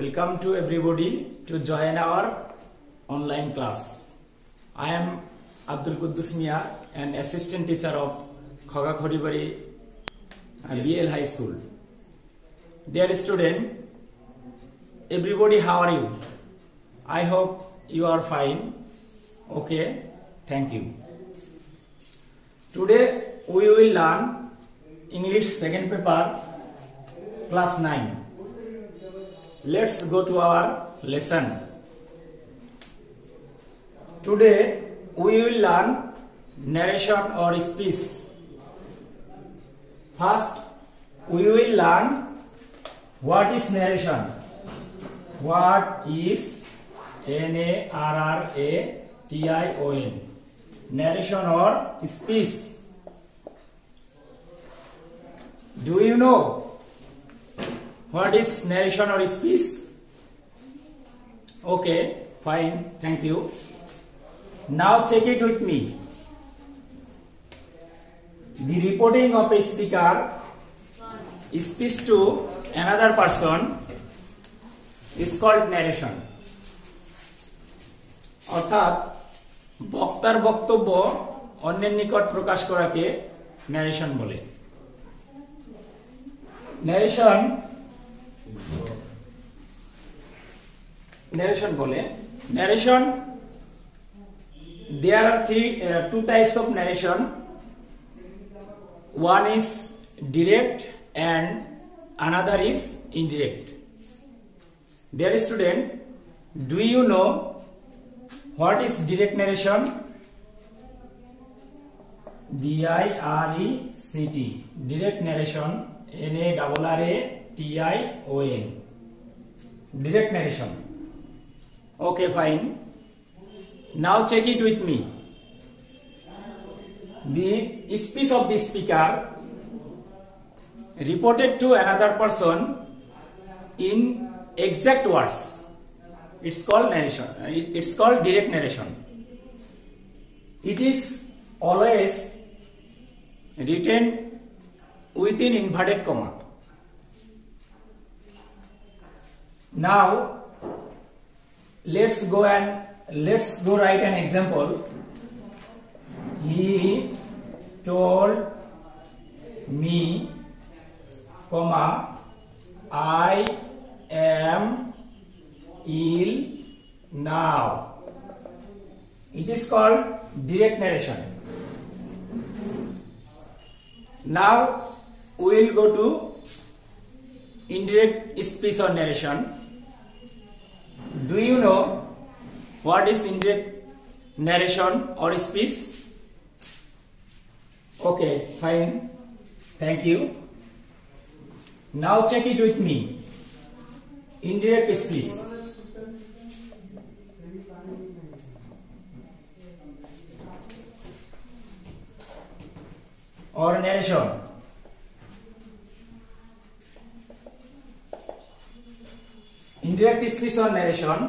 Welcome to everybody to join our online class. I am Abdul Quddus Mia, an assistant teacher of Khoga Khoribari BL High School. Dear student, everybody, how are you? I hope you are fine. Okay, thank you. Today we will learn English second paper, class 9. Let's go to our lesson. Today we will learn narration or speech. First, we will learn what is narration. What is N-A-R-R-A-T-I-O-N? Narration or speech. Do you know what is narration or speech? Okay, fine, thank you. Now check it with me. The reporting of a speaker speech to another person is called narration. অর্থাৎ বক্তার বক্তব্য অন্যের নিকট প্রকাশ করাকে narration বলে। Narration bole. Narration. There are two types of narration. One is direct and another is indirect. Dear student, do you know what is direct narration? D-I-R-E-C-T. Direct narration. N-A-R-R-A-T-I-O-N. Direct narration. Okay, fine. Now check it with me. The speech of the speaker reported to another person in exact words. It's called narration. It's called direct narration. It is always written within inverted comma. Now let's go write an example. He told me, comma, I am ill now. It is called direct narration. Now we will go to indirect speech or narration. Do you know what is indirect narration or speech? Okay, fine. Thank you. Now check it with me. Indirect speech. Or narration. Indirect speech or narration.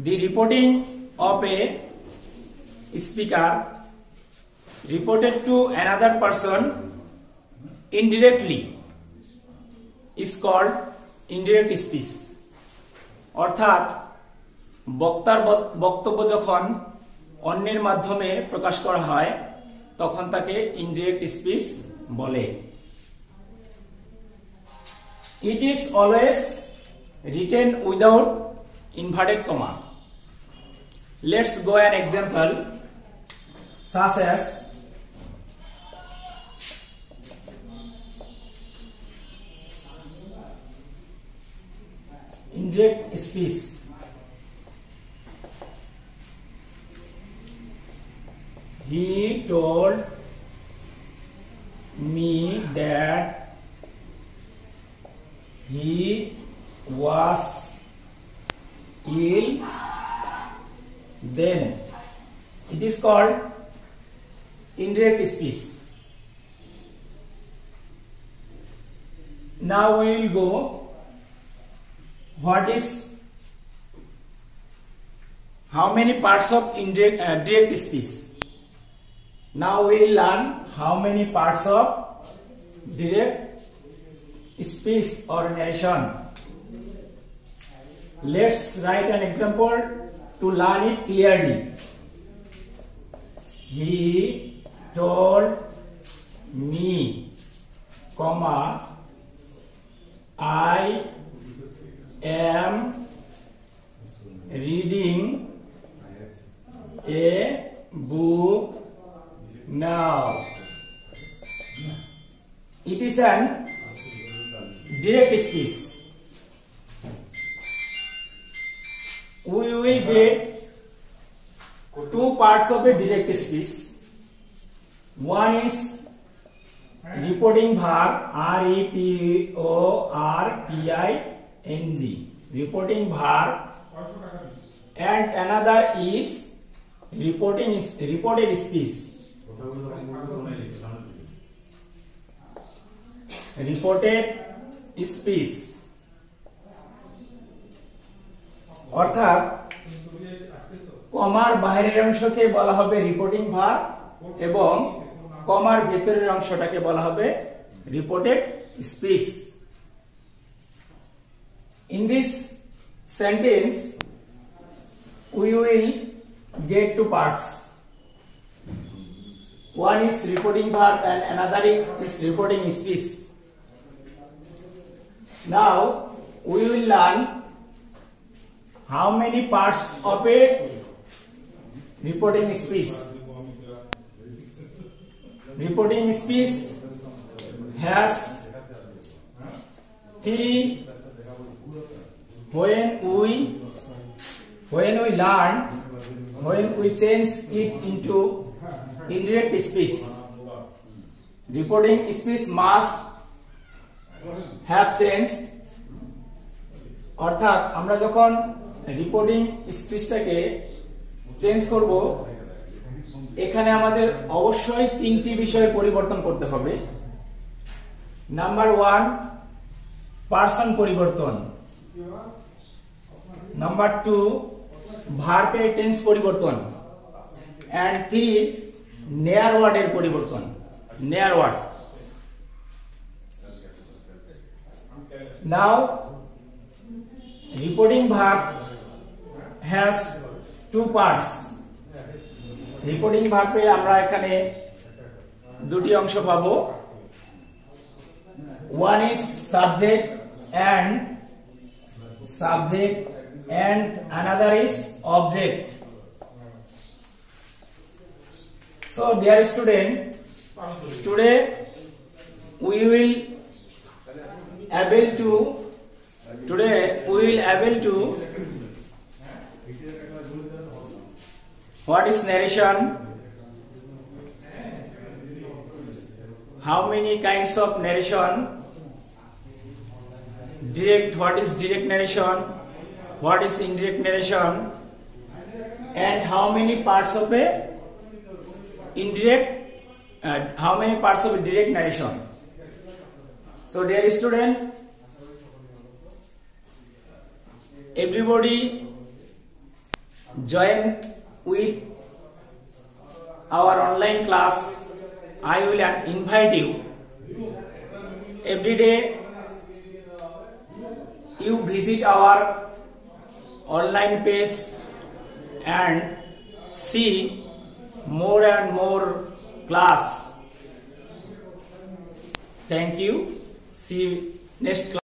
The reporting of a speaker reported to another person indirectly is called indirect speech. অর্থাৎ বক্তার বক্তব্য যখন অন্যের মাধ্যমে প্রকাশ করা হয় তখন তাকে ইনডিরেক্ট স্পিচ বলে। It is always written without inverted comma. Let's go an example such as indirect speech. He told me that he was ill then. It is called indirect speech. Now we will go how many parts of direct speech. Now we will learn how many parts of direct speech or narration. Let's write an example to learn it clearly. He told me, comma, I am reading a book now. It is an direct speech. We will get two parts of a direct speech. One is reporting verb, R-E-P-O-R-P-I-N-G, reporting verb, and another is reported speech. Reported speech অর্থাৎ কমার বাইরের অংশকে বলা হবে reporting verb এবং কমার ভেতরের অংশটাকে বলা হবে reported speech. In this sentence we will get two parts. One is reporting verb and another is reporting speech. Now we will learn how many parts of a reporting speech. Reporting speech has three. When we change it into indirect speech, reporting speech must have changed. অর্থাৎ আমরা যখন reporting স্পিচটাকে change করব, এখানে আমাদের অবশ্যই তিনটি বিষয় পরিবর্তন করতে হবে। নাম্বার 1, পারসন পরিবর্তন। নাম্বার 2, ভার্বের টেন্স পরিবর্তন। এন্ড 3, নেয়ার ওয়ার্ডের পরিবর্তন। Near word. Now reporting verb has two parts. Reporting verb এ আমরা এখানে দুটি অংশ পাবো। One is subject and another is object. So dear student, today we will able to what is narration, how many kinds of narration, what is direct narration, what is indirect narration, and how many parts of a direct narration. So dear student, everybody join with our online class. I will invite you. Every day you visit our online page and see more and more class. Thank you. See you next class.